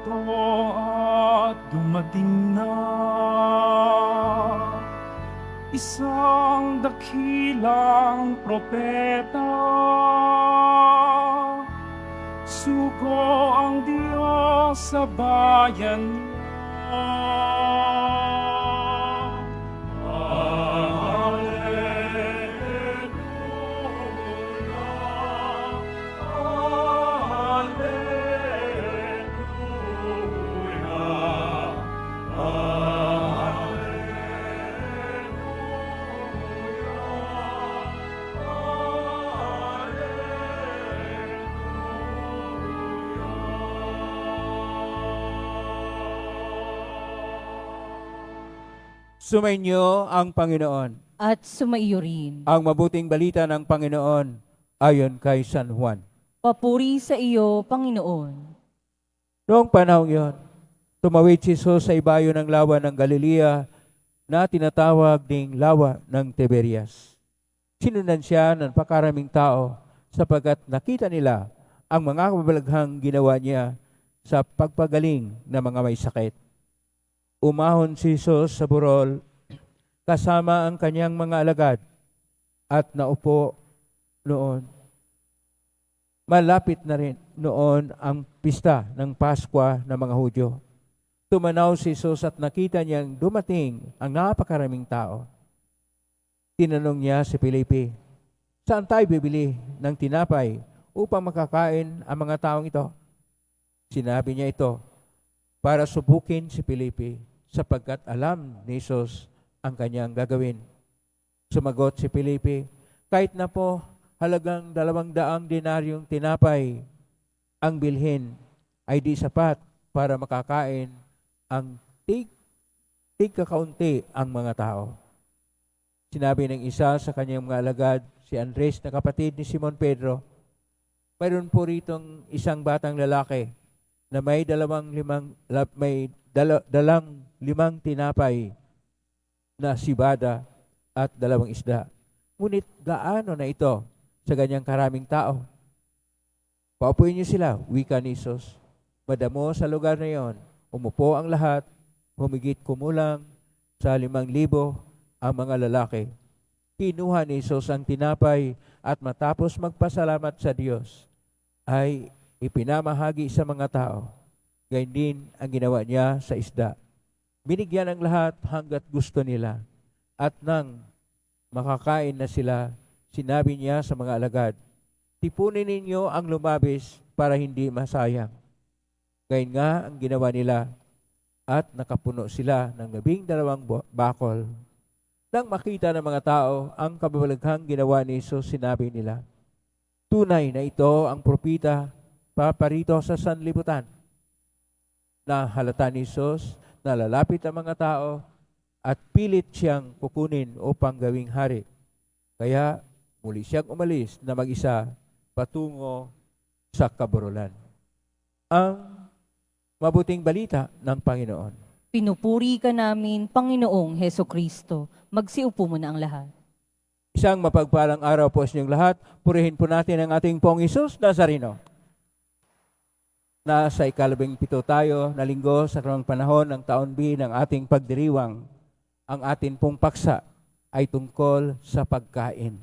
ito at dumating na isang dakilang propeta. Sugo ang Diyos sa bayan niya. Sumainyo ang Panginoon. At sumaiyo rin. Ang mabuting balita ng Panginoon ayon kay San Juan. Papuri sa iyo, Panginoon. Noong panahon yon, tumawid si Jesus sa ibayo ng lawa ng Galilea na tinatawag ding lawa ng Tiberias. Sinundan siya ng pakaraming tao sapagkat nakita nila ang mga kababalaghang ginawa niya sa pagpagaling ng mga may sakit. Umahon si Jesus sa burol kasama ang kanyang mga alagad at naupo noon. Malapit na rin noon ang pista ng Paskwa ng mga Hudyo. Tumanaw si Jesus at nakita niyang dumating ang napakaraming tao. Tinanong niya si Felipe, "Saan tayo bibili ng tinapay upang makakain ang mga taong ito?" Sinabi niya ito para subukin si Felipe, sapagkat alam ni Jesus ang kanyang gagawin. Sumagot si Felipe, "Kahit na po halagang 200 denaryong tinapay ang bilhin, ay di sapat para makakain ang kakaunti ang mga tao." Sinabi ng isa sa kanyang mga alagad, si Andres na kapatid ni Simon Pedro, "Mayroon po ritong isang batang lalaki na may dalang limang tinapay na sibada at 2 isda. Ngunit gaano na ito sa ganyang karaming tao?" "Paupuin niyo sila," wika ni Jesus. Madamo sa lugar na iyon, umupo ang lahat, humigit kumulang sa 5,000 ang mga lalaki. Kinuha ni Jesus ang tinapay at matapos magpasalamat sa Diyos, ay ipinamahagi sa mga tao. Gayun din ang ginawa niya sa isda. Binigyan ang lahat hanggat gusto nila. At nang makakain na sila, sinabi niya sa mga alagad, "Tipunin ninyo ang lumabis para hindi masayang." Gayun nga ang ginawa nila at nakapuno sila ng 12 bakol. Nang makita ng mga tao ang kababalaghang ginawa ni Jesus, sinabi nila, "Tunay na ito ang propeta paparito sa sanlibutan." Nahalata ni Jesus na lalapit ang mga tao at pilit siyang kukunin upang gawing hari. Kaya muli siyang umalis na mag-isa patungo sa kaburulan. Ang mabuting balita ng Panginoon. Pinupuri ka namin, Panginoong Heso Kristo. Magsiupo mo na ang lahat. Isang mapagpalang araw po sa inyong lahat. Purihin po natin ang ating Pong Hesus Nazareno. Nasa 17 tayo na linggo sa karong panahon ng taon B ng ating pagdiriwang. Ang atin pong paksa ay tungkol sa pagkain.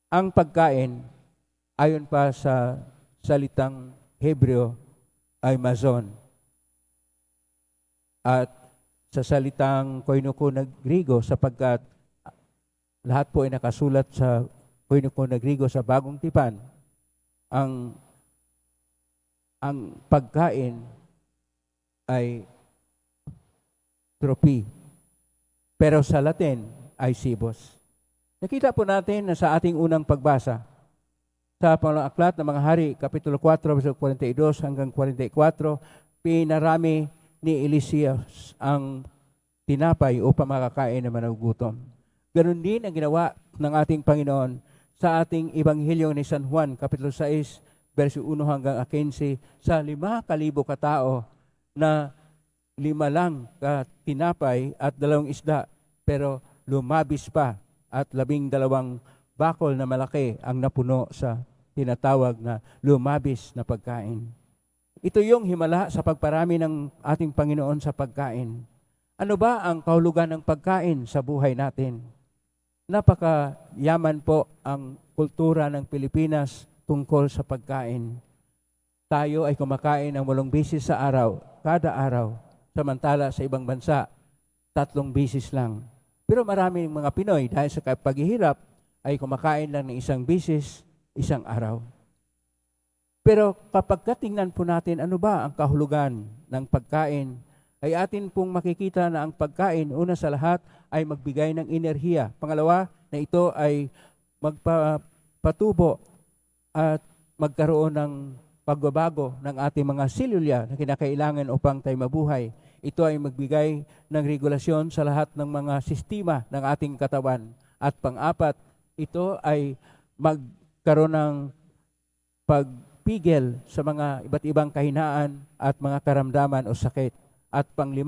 Ang pagkain, ayon pa sa salitang Hebreo, ay mazon. At sa salitang koinoko na Grigo, sapagkat lahat po ay nakasulat sa koinoko na Grigo sa Bagong Tipan, ang pagkain ay tropi. Pero sa Latin ay sibos. Nakita po natin na sa ating unang pagbasa, sa Pangalang Aklat ng Mga Hari, Kapitulo 4, verso 42 hanggang 44, pinarami ni Eliseus ang tinapay upang makakain ng mga nagugutom. Ganon din ang ginawa ng ating Panginoon sa ating Ebanghelyo ni San Juan, Kapitulo 6, verso 1 hanggang 15, sa 5,000 katao na 5 lang tinapay at 2 isda, pero lumabis pa at 12 bakol na malaki ang napuno sa tinatawag na lumabis na pagkain. Ito yung himala sa pagparami ng ating Panginoon sa pagkain. Ano ba ang kahulugan ng pagkain sa buhay natin? Napakayaman po ang kultura ng Pilipinas tungkol sa pagkain. Tayo ay kumakain ng 8 beses sa araw, kada araw. Samantala sa ibang bansa, 3 beses lang. Pero maraming mga Pinoy dahil sa paghihirap ay kumakain lang ng 1 beses, isang araw. Pero kapag katingnan po natin ano ba ang kahulugan ng pagkain, ay atin pong makikita na ang pagkain, una sa lahat, ay magbigay ng enerhiya. Pangalawa, na ito ay magpatubo at magkaroon ng pagbabago ng ating mga selulya na kinakailangan upang tayo mabuhay. Ito ay magbigay ng regulasyon sa lahat ng mga sistema ng ating katawan. At pang-apat, ito ay magkaroon ng pagpigil sa mga iba't ibang kahinaan at mga karamdaman o sakit. At pang-5,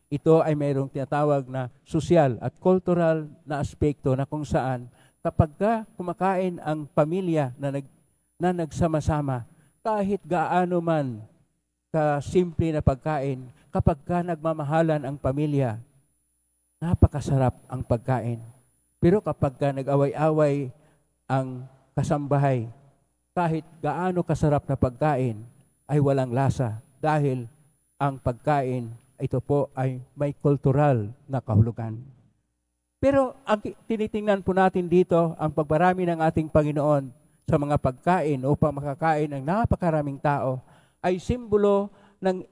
ito ay mayroong tinatawag na social at cultural na aspekto na kung saan kapag kumakain ang pamilya na nagsama-sama, kahit gaano man kasimple na pagkain, kapag nagmamahalan ang pamilya, napakasarap ang pagkain. Pero kapag nag-away-away ang kasambahay, kahit gaano kasarap na pagkain, ay walang lasa dahil ang pagkain, ito po ay may kultural na kahulugan. Pero ang tinitingnan po natin dito, ang pagparami ng ating Panginoon sa mga pagkain upang makakain ng napakaraming tao, ay simbolo ng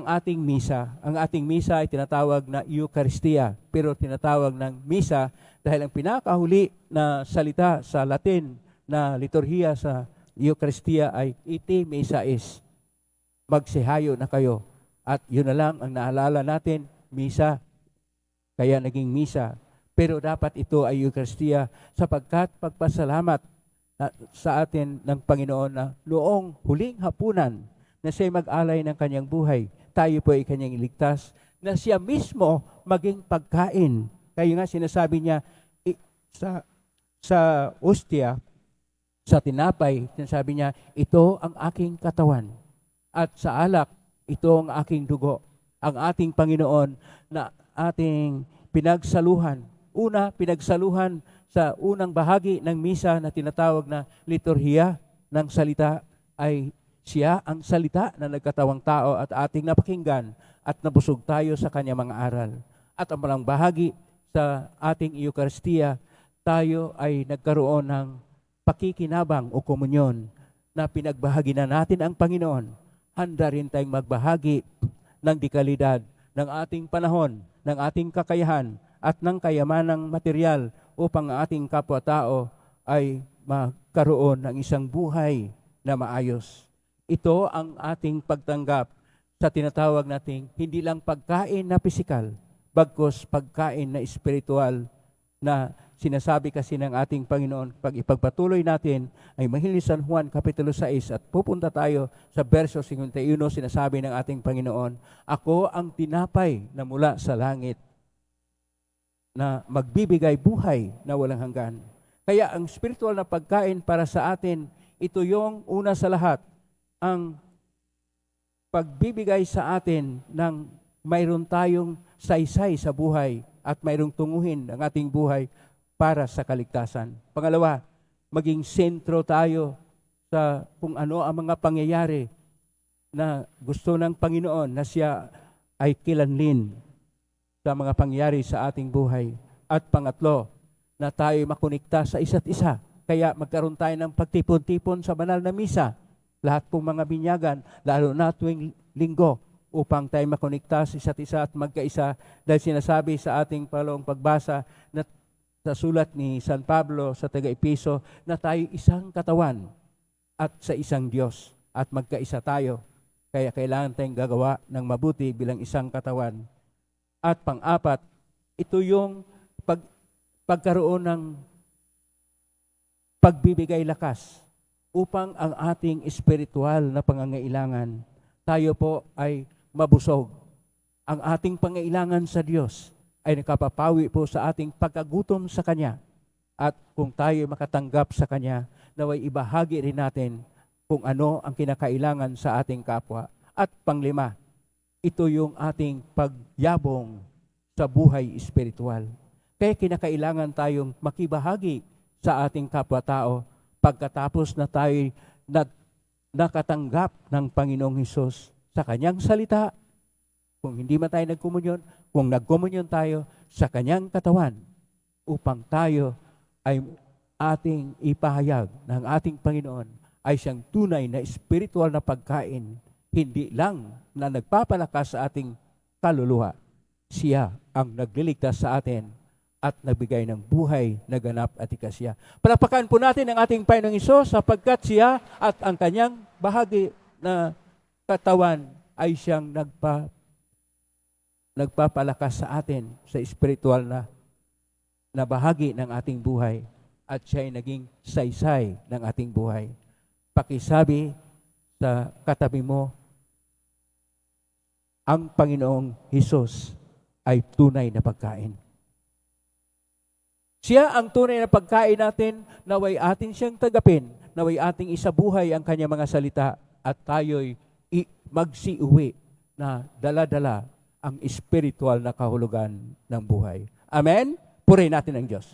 ating misa. Ang ating misa ay tinatawag na Eucharistia, pero tinatawag ng misa dahil ang pinakahuli na salita sa Latin na liturhiya sa Eucharistia ay ite misais. Magsihayo na kayo. At yun na lang ang naalala natin, misa. Kaya naging misa. Pero dapat ito ay Eucharistia sapagkat pagpasalamat sa atin ng Panginoon na noong huling hapunan na siya mag-alay ng kanyang buhay, tayo po ay kanyang iligtas, na siya mismo maging pagkain. Kaya nga sinasabi niya sa ostia, sa tinapay, sinasabi niya, ito ang aking katawan. At sa alak, ito ang aking dugo. Ang ating Panginoon na ating pinagsaluhan. Una, pinagsaluhan sa unang bahagi ng misa na tinatawag na liturhiya ng salita, ay siya ang salita na nagkatawang tao at ating napakinggan at nabusog tayo sa kanyang mga aral. At ang malang bahagi sa ating Eucharistia, tayo ay nagkaroon ng pakikinabang o komunyon na pinagbahagi na natin ang Panginoon. Handa rin tayong magbahagi ng dekalidad ng ating panahon, ng ating kakayahan at ng kayamanang material upang ang ating kapwa-tao ay magkaroon ng isang buhay na maayos. Ito ang ating pagtanggap sa tinatawag nating hindi lang pagkain na pisikal, bagkus pagkain na espiritual na sinasabi kasi ng ating Panginoon. Pag ipagpatuloy natin ay mahili San Juan Kapitulo 6 at pupunta tayo sa verso 51, sinasabi ng ating Panginoon, ako ang tinapay na mula sa langit na magbibigay buhay na walang hanggan. Kaya ang spiritual na pagkain para sa atin, ito yung una sa lahat, ang pagbibigay sa atin ng mayroon tayong saysay sa buhay at mayroong tunguhin ang ating buhay para sa kaligtasan. Pangalawa, maging sentro tayo sa kung ano ang mga pangyayari na gusto ng Panginoon na siya ay kilanlin sa mga pangyayari sa ating buhay. At pangatlo, na tayo makonekta sa isa't isa. Kaya magkaroon tayo ng pagtipon-tipon sa banal na misa. Lahat pong mga binyagan, lalo na tuwing linggo, upang tayo makonekta sa isa't isa at magkaisa. Dahil sinasabi sa ating palong pagbasa na sa sulat ni San Pablo sa taga-Epeso na tayo isang katawan at sa isang Diyos at magkaisa tayo. Kaya kailangan tayong gagawa ng mabuti bilang isang katawan. At pang-apat, ito yung pagkaroon ng pagbibigay lakas upang ang ating espiritual na pangangailangan, tayo po ay mabusog. Ang ating pangailangan sa Diyos ay nakapapawi po sa ating pagkagutom sa Kanya. At kung tayo makatanggap sa Kanya, naway ibahagi rin natin kung ano ang kinakailangan sa ating kapwa. At panglima, ito yung ating pagyabong sa buhay espiritual. Kaya kinakailangan tayong makibahagi sa ating kapwa-tao pagkatapos na tayo nakatanggap ng Panginoong Hesus sa Kanyang salita. Kung hindi man tayo nagkomunyon, kung nagkomunyon tayo sa Kanyang katawan upang tayo ay ating ipahayag ng ating Panginoon ay siyang tunay na spiritual na pagkain, hindi lang na nagpapalakas sa ating kaluluwa. Siya ang nagliligtas sa atin at nagbigay ng buhay na ganap at ikasya. Palapakan po natin ang ating Panginoong Hesus sapagkat siya at ang kanyang bahagi na katawan ay siyang nagpapalakas sa atin sa spiritual na bahagi ng ating buhay at siya ay naging saysay ng ating buhay. Pakisabi sa katabi mo, ang Panginoong Hesus ay tunay na pagkain. Siya ang tunay na pagkain natin, naway atin siyang tagapin, naway ating isabuhay ang kanyang mga salita at tayo'y magsiuwi na dala-dala ang spiritual na kahulugan ng buhay. Amen? Purihin natin ang Diyos.